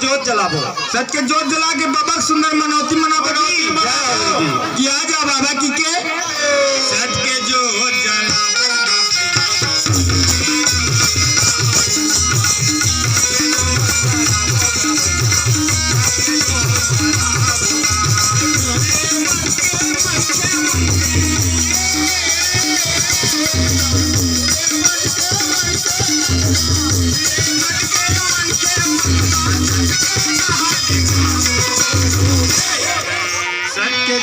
जोत जलाबो। सच के जोत जला के बाबा सुंदर मनौती मनाबो किया जा बाबा की के सच के जोत जलाबो सच के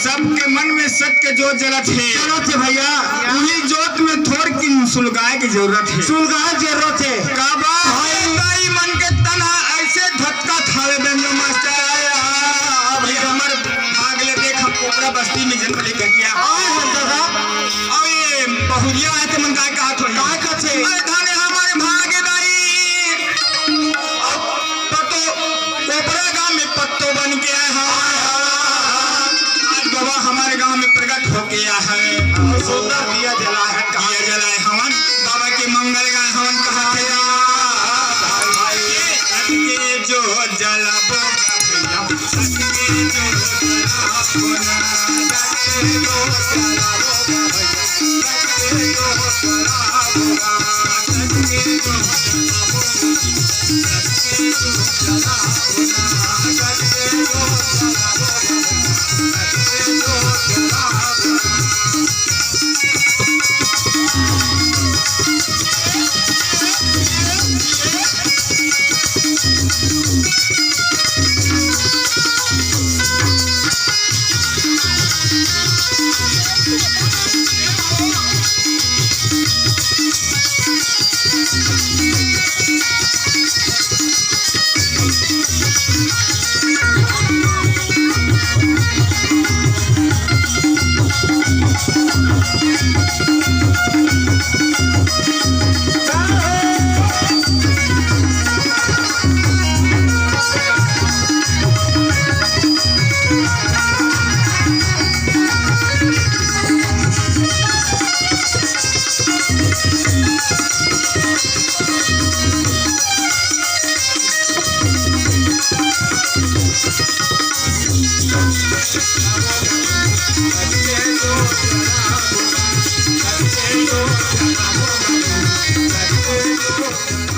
सबके मन में सच के जोत जलत है भैया। वही जोत में थोड़ की सुलगाए की जरूरत है। सुलगाए जरूरत है काबा भाई मन के तना ऐसे धक्का खावे बेंजो मास्टर आया भाई हमर भाग ले देख हम कोपरा बस्ती में जन्म लेकर गया और ये बहुरिया है तो मन गाय का हाथ होई काय का छे अरे धाने हमारे भागे दाई पतो कोपरा गांव में पत्तो बन के आया बाबा हमारे गांव में प्रकट हो गया है। सुंदर दिया जला है दिया जलाए हवन बाबा के मंगल गाय हवन कहा के जो जलाबो के जो जलाबो Thank you.